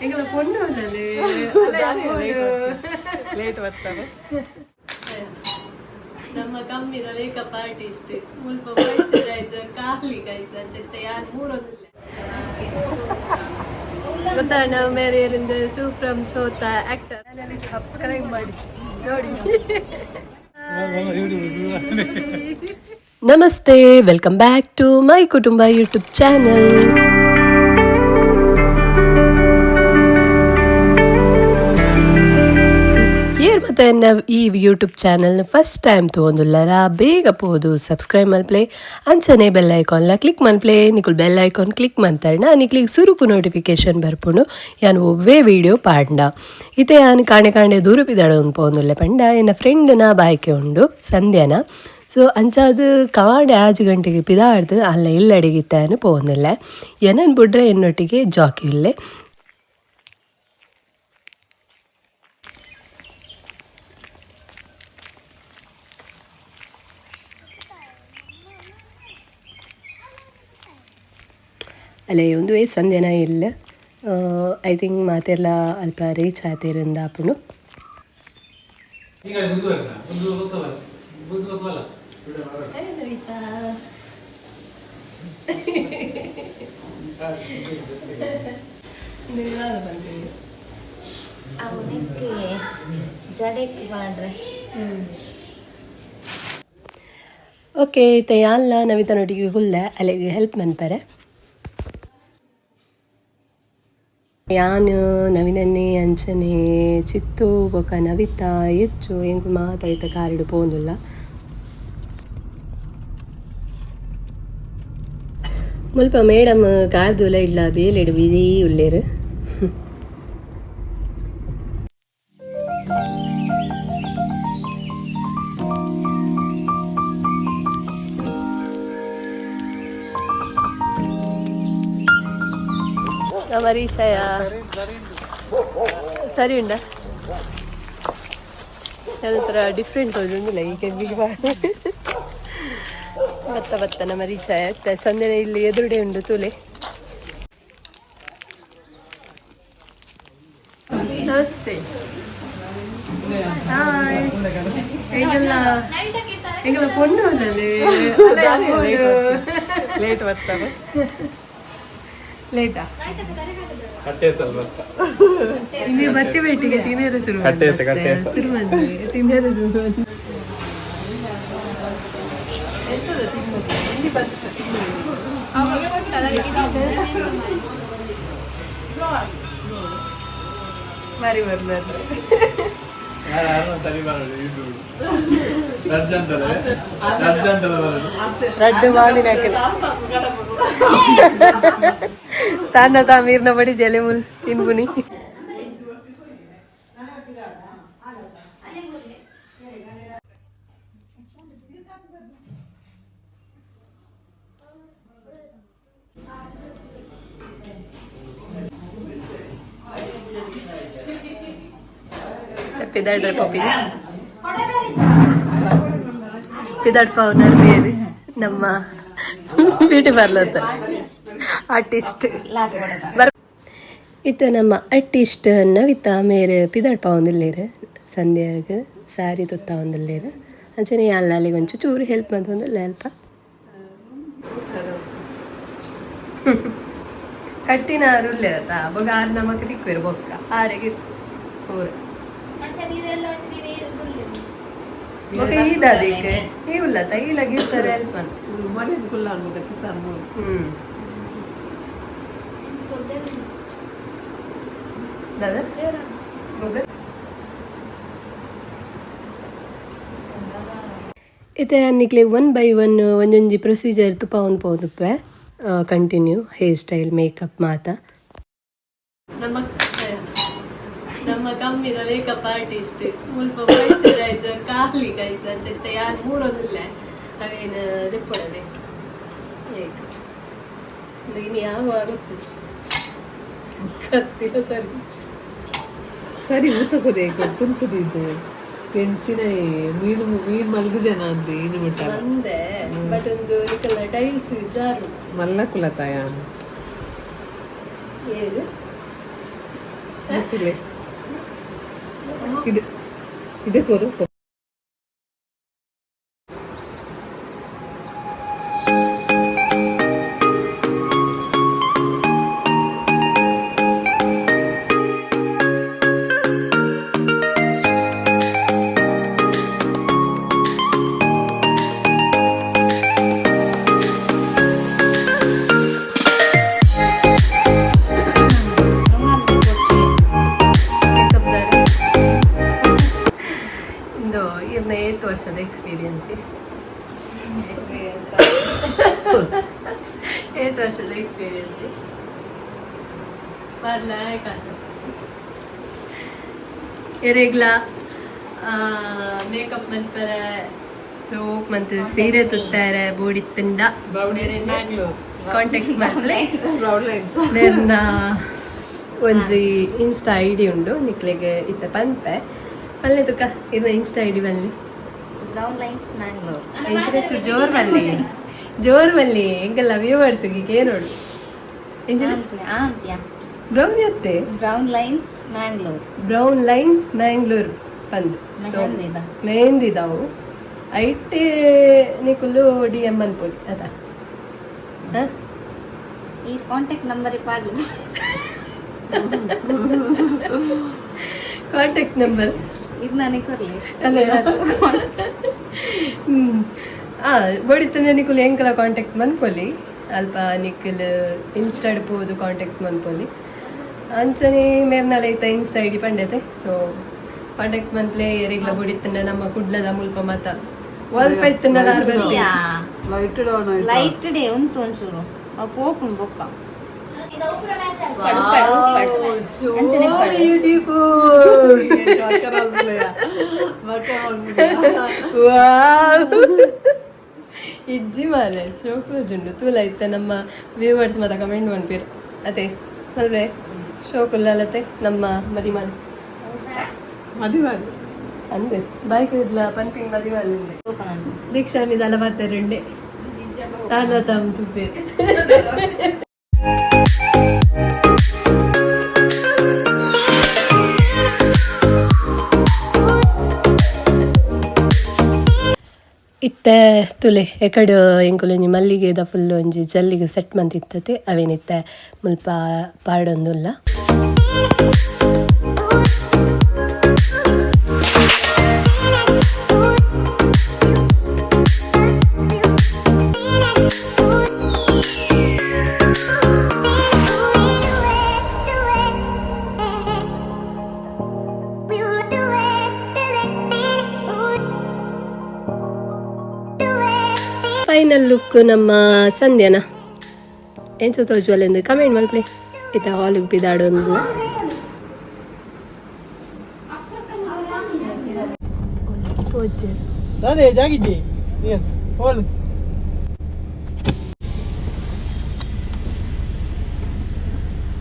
ಎಂಗಲ ಪೊಣ್ಣು ಅಲ್ಲದೆ ಲೇಟ್ ಬರ್ತಾರೆ ನಮ್ಮ ಕಮ್ಮಿದ ಮೇಕಪ್ ಆರ್ಟಿಸ್ಟ್ ಮುಲ್ಪ ಮಾಯಿಶ್ಚರೈಸರ್ ಕಾಲಿ ಕೈಸ ಚೆತ್ತ ಯಾರು ಮೂರೊಂದಿಲ್ಲ ಗೊತ್ತಾ ನಾವು ಮೇರೆಯರಿಂದ ಸೂಪ್ರಮ್ ಸೋತ ಆಕ್ಟರ್ ಚಾನೆಲ್ ಸಬ್ಸ್ಕ್ರೈಬ್ ಮಾಡಿ ನೋಡಿ. ನಮಸ್ತೆ, ವೆಲ್ಕಮ್ ಬ್ಯಾಕ್ ಟು ಮೈ ಕುಟುಂಬ ಯೂಟ್ಯೂಬ್ ಚಾನೆಲ್. ಏರ್ ಮತ್ತೆ ಈ ಯೂಟ್ಯೂಬ್ ಚಾನಲ್ ಫಸ್ಟ್ ಟೈಮ್ ತಗೊಂಡುಲ್ಲಾರ ಬೇಗ ಪೋದು ಸಬ್ಸ್ಕ್ರೈಬ್ ಮಲ್ಪ್ಲೆ ಅಂಚನೆ ಬೆಲ್ ಐಕಾನ್ಲ ಕ್ಲಿಕ್ ಮಲ್ಪ್ಲೆ ನಿಕುಲ್ ಬೆಲ್ ಐಕಾನ್ ಕ್ಲಿಕ್ ಮಂತರ್ನ ನಿಕ್ಲಿಗೆ ಸುರುಕು ನೋಟಿಫಿಕೇಶನ್ ಬರ್ಪುಂಡು ಯಾನು ಒವ್ವೇ ವಿಡಿಯೋ ಪಾಂಡ ಇತ್ತೆ ಯಾನು ಕಾಣೆ ಕಾಣೆ ದೂರಪಿದಾಡೋಂಗೆ ಪೋಂದುಲ್ಲೆ ಪಂಡ ಎನ್ನ ಫ್ರೆಂಡ್ನ ಬಾಯ್ಕೆ ಉಂಡು ಸಂಧ್ಯಾನ. ಸೊ ಅಂಚಾದು ಕಾಡೆ 5 ಗಂಟೆಗೆ ಪಿದಾಡ್ದು ಅಲ್ಲ ಇಲ್ಲಡಿಗಿತ್ತಾನು ಪೋಂದುಲ್ಲೆ ಏನನ್ ಬಿಡ್ರೆ ಎನ್ನೊಟ್ಟಿಗೆ ಜಾಕಿ ಇಲ್ಲೆ. ಅಲ್ಲೇ ಒಂದು ಸಂಧ್ಯಾನ ಇಲ್ಲ ಐ ಥಿಂಕ್ ಮಾತೆಲ್ಲ ಅಲ್ಪ ರೀಚ್ ಆತಿರಿಂದ ಅಪ್ಪನು ಓಕೆ ತಯಾಲ್ಲ ನವಿತಾ ನೋಟಿಗೆ ಹುಲ್ಲ ಅಲ್ಲಿಗೆ ಹೆಲ್ಪ್ ಮನ್ಪರೆ ಯಾನು ನವಿನನ್ನೇ ಅಂಚನೆ ಚಿತ್ತು ಬೊಕ ನವಿತಾ ಹೆಚ್ಚು ಎಂಕು ಮಾತಾಯ್ತ ಕಾರಿಡು ಪೋಂದುಲ್ಲ. ಮುಲ್ಪ ಮೇಡಮ್ ಕಾರ್ದುಲ ಇಡ್ಲ ಬೇಲೆಡು ಬಿದೀ ಉಳ್ಳೇರು. ರೀಚಾಯ ಸರಿ ಉಂಡ ಒಂಥರ ಡಿಫ್ರೆಂಟ್ ಹೋದಿಲ್ಲ ಈಗ ಬಿಗ್ ಬತ್ತ ಬತ್ತ ನಮ್ಮ ರೀಚಾಯ ಸಂಜೆ ಇಲ್ಲಿ ಎದುರುಡೆ ಉಂಡು ತೂಲೆ. ನಮಸ್ತೆ, ಹಾಯ್. ಎಂಗಲ ಪೊಣ್ಣು ಅಲ್ಲದೆ ಲೇಟ್ ಬರ್ತಾರೆ ಲೇಟಾ ಇನ್ನೇ ಬತ್ತಿ ಬೇಟಿಗೆ ತಿನ್ನೋದು ಶುರು ತಿನ್ನೋದು ಶುರು ಮರಿ ಬರ್ಲಾರ್ದು ರಡ್ಡು ಮಾಡಿ ತಾಂಡ ತಾ ಮೀರ್ನ ಬಡಿ ಜಲೆ ಮುಲ್ ತಿನ್ಬುನಿ. ಪಿದಾಡ್ರೆ ಪಾಪಿ ಪಿದಾಡ್ ಪೌನರ್ ಬೇರೆ ನಮ್ಮ ಬ್ಯೂಟಿ ಪಾರ್ಲರ್ ಆರ್ಟಿಸ್ಟ್ ಇತ್ತ ನಮ್ಮ ಆರ್ಟಿಸ್ಟ್ ನವಿತಾ ಮೇರೆ ಪಿದಾಡ್ ಪಾವಂದಿಲ್ಲೇರು ಸಂಧ್ಯಾಗ ಸ್ಯಾರಿ ತುತ್ತ ಒಂದಿಲ್ಲೇರು ಅಂಚನೆ ಅಲ್ಲ ಅಲ್ಲಿಗೆ ಒಂಚು ಚೂರು ಹೆಲ್ಪ್ ಅಂತ ಒಂದಿಲ್ಲ ಹೆಲ್ಪ ಕಟ್ಟಿನ ರುಲ್ಲೆ ಬೊಗ ಆರು ನಮಕ್ ತಿಕ್ಕಿರು ಬೊಕ್ಕ ಆರೆಗೆ ಪೂರ ಬೊಕ ಈದಾದಿಕ್ಕೆ ಈ ಉಲ್ಲತ ಇಲ್ಲ ಗಿರ್ತಾರೆ ಹೆಲ್ಪ್ ಅಂತ ಮನೆ ಕುಲ್ಲ ಅನ್ಬೇಕತ್ತಿ ಸರ್ ದಾದಾ ಇತ್ತೆ ಅನ್ನಿಕ್ಲೆ 1 by 1 ಒಂದೊಂದು ಪ್ರೊಸೀಜರ್ ತುಪ್ಪ ಒಂದು ಪೋದುಪ್ಪೆ ಕಂಟಿನ್ಯೂ ಹೇರ್ ಸ್ಟೈಲ್ ಮೇಕಪ್ ಮಾತ ನಮ್ಮ ಕಮ್ಮಿದ ಮೇಕಪ್ ಆರ್ಟಿಸ್ಟ್ ಮುಲ್ಪ ಮಾಯಿಶ್ಚರೈಸರ್ ಕಾಲಿ ಕೈಸ ಚೆತ್ತ ಯಾರು ಮೂರೊಂದಿಲ್ಲ ಅವೇನು ದೆಪ್ಪೊಡದೆ ಇನ್ನು ಯಾವ ಗೊತ್ತಿಲ್ಲ ಕತ್ತಿನ ಸರಿ ಊತಕದೆ ಕುಂಕುದಿದ್ದು ಪೆಂಚಿನ ಮೀನು ಮಲಗುದೇನ ಅಂತ ಇನ್ನು ಬಿಟ್ಟ ಒಂದೇ ಬಟ್ ಒಂದು ನಿಕಲ ಟೈಲ್ಸ್ ಜಾರು ಮಲ್ಲ ಕುಲತಾಯ ಏದು ಮುಟ್ಟಿಲೆ ಇದು ಇದೇ ಕೊರು ವರ್ಷದ ಎಕ್ಸ್ಪೀರಿಯನ್ಸ್ 8 ವರ್ಷದ ಎಕ್ಸ್ಪೀರಿಯನ್ಸ್ ಎರೆಗ್ಲ ಮೇಕಪ್ ಮನ್ಪರ ಸೋಪ್ ಮಂತ್ ಸೀರೆ ತುತ್ತಾರೆ ಬೋಡಿ ತಿಂಡ ಕಾಂಟ್ಯಾಕ್ಟ್ ಮಾಡ್ಲೆ ನನ್ನ ಒಂಜಿ ಇನ್ಸ್ಟಾ ಐ ಡಿ ಉಂಡು ನಿಕ್ಲೆಗೆ ಇತ್ತ ಪಂಪೆ ಪಲ್ಲೆ ತುಕ ಇದು ಇನ್ಸ್ಟಾ ಐ ಡಿ ಬಲ್ಲಿ ಬ್ರೌನ್ ಲೈನ್ಸ್ ಮ್ಯಾಂಗ್ಳೂರ್ ಜೋರ್ ಮಲ್ಲಿ ಎಂಗೆಲ್ಲ ವ್ಯೂವರ್ಸ್ಗೆ ಕೇರೋಡು ಬ್ರೌನ್ ಅತ್ತೆ ಬ್ರೌನ್ ಲೈನ್ಸ್ ಮ್ಯಾಂಗ್ಳೂರ್ ಪಂದ್ ಮೆಹಂದಿದಾವು ಐಟೆ ನಿಕುಲು ಡಿ ಎಂ ಅನ್ಪೋಲಿ ಅದ ಈ ಕಾಂಟ್ಯಾಕ್ಟ್ ನಂಬರ್ ಪಾಡ್ಲಿ ಕಾಂಟ್ಯಾಕ್ಟ್ ನಂಬರ್ ಇದು ನನಗೆ ಕೊರ್ಲಿ ಬೋಡಿತ್ತಂದ್ರೆ ನಿಕುಲು ಎಂಕಲ ಕಾಂಟ್ಯಾಕ್ಟ್ ಮನ್ಪೊಲಿ ಅಲ್ಪ ನಿಕುಲು ಇನ್ಸ್ಟಾ ಇಡ್ಬೋದು ಕಾಂಟ್ಯಾಕ್ಟ್ ಮನ್ಪೊಲಿ ಅಂಚನೆ ಮೇರ್ನಲ ಐತ ಇನ್ಸ್ಟಾ ಐ ಡಿ ಪಂಡತೆ ಸೊ ಕಾಂಟ್ಯಾಕ್ಟ್ ಮನ್ಪ್ಲೆ ಎರೆಗ್ಲ ಬೋಡಿತ್ತಂಡ ನಮ್ಮ ಕುಡ್ಲದ ಮುಲ್ಪ ಮತ ಒಲ್ಪ ಇತ್ತಂಡಲ ಲೈಟ್ ಡೇ ಉಂಟು ಒಂಚೂರು ಪೋಪುಂಡು ಬೊಕ್ಕ ಇಜ್ಜಿ ಮಾಲೆ ಶೋಕುಜುಂಡು ತೂಲ ಇತ್ತ ನಮ್ಮ ವ್ಯೂವರ್ಸ್ ಮತ ಕಮೆಂಟ್ ಮನ್ಪೇರು ಅದೇ ಮಲ್ವೆ ಶೋಕುಲ್ಲತೆ ನಮ್ಮ ಮದಿಮಾಲ್ ಅಂದೆ ಬೈಕ್ ಇದ್ಲ ಪನ್ಪಿಂಗ್ ಮದಿಮಾಲ್ ದೀಕ್ಷಾ ಮಿದಲ ಬರ್ತಾರಂಡೆ ತಾನ ತಮ್ಮ ತುಪ್ಪೇರು ಇತ್ತೆ ತುಲೆ ಎಕಡೆ ಎಂಕುಲೊಂಜಿ ಮಲ್ಲಿಗೆದ ಫುಲ್ ಒಂಜಿ ಜಲ್ಲಿಗೆ ಸೆಟ್ ಮಂತಿತ್ತತೆ ಅವೇನಿತ್ತೆ ಮುಲ್ಪ ಪಾಡೊಂದುಲ್ಲ ಫೈನಲ್ ಲುಕ್ ನಮ್ಮ ಸಂಧ್ಯಾನ ಏನು ತೋಜುವಲ್ಲ ಎಂದು ಕಮೆಂಟ್ ಮಲ್ಪ್ಲೆ ಇತ್ತ ಹಾಲಿಗೆ ಬಿದಾಡೊಂದು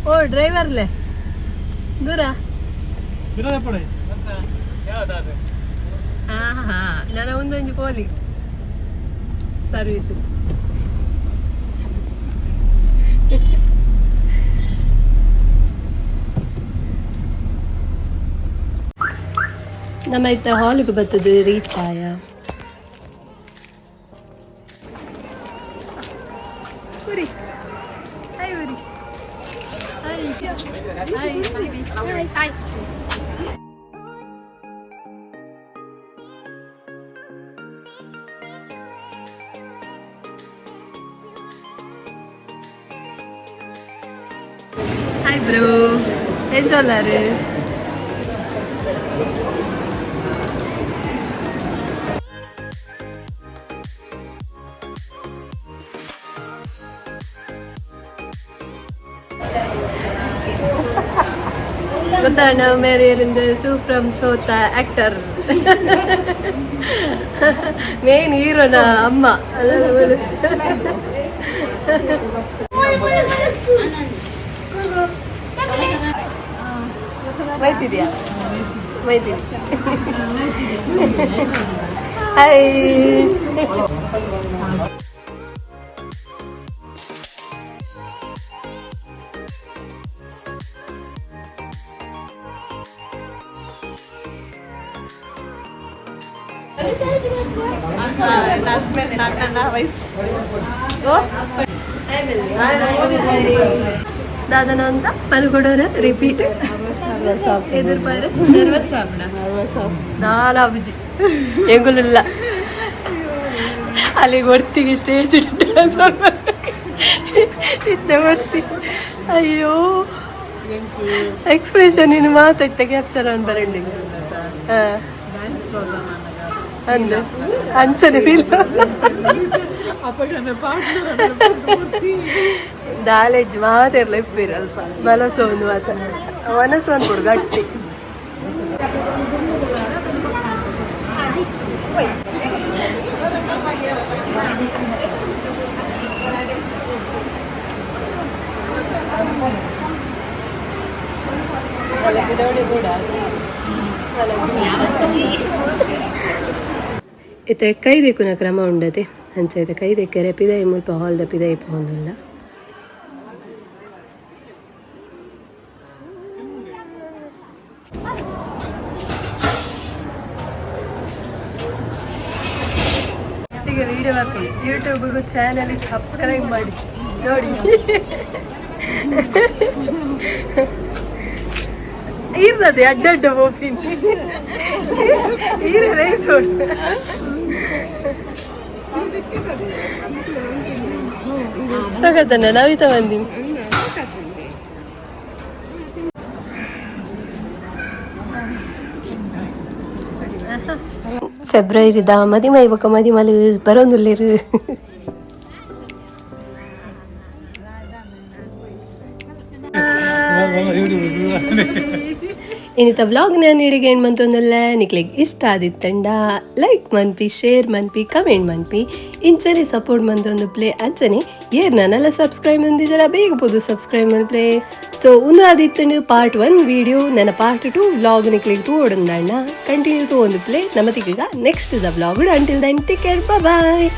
ಓ ಡ್ರೈವರ್ಲೆ ದೂರ ಹಾ ನನ್ನ ಒಂದೊಂದು ಪೋಲಿ ಸರ್ವಿಸ್ ನಮ್ಮ ಇತ್ತ ಹಾಲಿಗೆ ಬರ್ತದೆ ರೀಚ್ ಆಯ ಉರಿ ಹಾಯ್ ಉರಿ hi hi baby hi hi bro ಎಂಜಾಲಾರು ಗೊತ್ತಾಣ ಮೇರೆಯರಿಂದ ಸೂಪ್ರಮ್ ಸೋತ ಆಕ್ಟರ್ ಮೇನ್ ಹೀರೋನ ಅಮ್ಮ ಮೈತಿದ್ಯಾ ಮೈತೀನಿ ಹಾಯ್ ಹಸ್ಬೆಂಡ್ ನನ್ನ ವೈಫ್ దాదాపు అంతా పలుకొడోరా రిపీట్ ఎదురుపారు ನಾಲಾ ಬುಜಿ ಎಂಗುಲಿಲ್ಲ ಅಲ್ಲಿ ಹೊರ್ತಿಗೆ ಸ್ಟೇಜ್ ಟ್ರಾನ್ಸ್ಫರ್ ಇದ್ದೆ ಹೊರ್ತಿ ಅಯ್ಯೋ ಎಕ್ಸ್ಪ್ರೆಷನ್ ಇನ್ನು ಮಾತಾಡ್ತಾ ಕ್ಯಾಪ್ಚರ್ ಅನ್ ಬರಂಡಿ ಅಂದು ಅಂಚನೆ ಫೀಲ್ ನಾಲೆಡ್ಜ್ ಮಾತಾಡಲ್ಲ ಇಪ್ಪಿರ ಅಲ್ಪ ಮನಸ್ಸು ಒಂದು ಮಾತ ಮನಸ್ಸು ಅಂದ್ಬಿಡು ಗಟ್ಟಿ ಇತ್ತೆ ಕೈ ದೇಕುನ ಕ್ರಮ ಉಂಡತೆ ಅಂಚೈತೆ ಕೈ ದೇಕ್ಕರೆ ಪಿದೈ ಮುಲ್ಪ ಹಾಲ್ದ ಪಿದೈ ಪೋಂದುಲ್ಲ ಈಗ ವಿಡಿಯೋ ಹಾಕೊಳ್ಳಿ ಯೂಟ್ಯೂಬ್ಗೂ ಚಾನಲ್ ಸಬ್ಸ್ಕ್ರೈಬ್ ಮಾಡಿ ನೋಡಿ ಇರ್ತದೆ ಅಡ್ಡಡ್ಡ ಓಪಿನ್ ರೈಸ್ ಸಗತನ ನಾವಿತ ಬಂದೀನಿ ಫೆಬ್ರವರಿದ ಮದಿಮೈ ಬೊಕ ಮದಿಮಲು ಬರೋಂದುಲ್ಲೆರು ಇನ್ನಿತ ವ್ಲಾಗ್ ನಾನು ಹಿಡಿಗೆ ಏನು ಮಂತೊಂದಲ್ಲ ನಿಕ್ಲಿಗೆ ಇಷ್ಟ ಆದಿತ್ತಂಡ ಲೈಕ್ ಮನ್ಪಿ ಶೇರ್ ಮನ್ಪಿ ಕಮೆಂಟ್ ಮನ್ಪಿ ಇಂಚನೆ ಸಪೋರ್ಟ್ ಮಂತೊಂದು ಪ್ಲೇ ಅಂಚನೆ ಏರ್ ನಾನೆಲ್ಲ ಸಬ್ಸ್ಕ್ರೈಬ್ ಮಂದಿಜರ ಬೇಗ ಬೋದು ಸಬ್ಸ್ಕ್ರೈಬ್ ಮನ್ಪ್ಲೇ ಸೊ ಒಂದು ಆದಿತ್ತಂಡು ಪಾರ್ಟ್ 1 ವಿಡಿಯೋ ನನ್ನ ಪಾರ್ಟ್ 2 ವ್ಲಾಗ್ ನಿಕ್ಲಿಗೆ ತೋಡಂದಣ್ಣ ಕಂಟಿನ್ಯೂ ತಗೊಂಡು ಪ್ಲೇ ನಮ್ಮತಿಗ next the vlog until then take care bye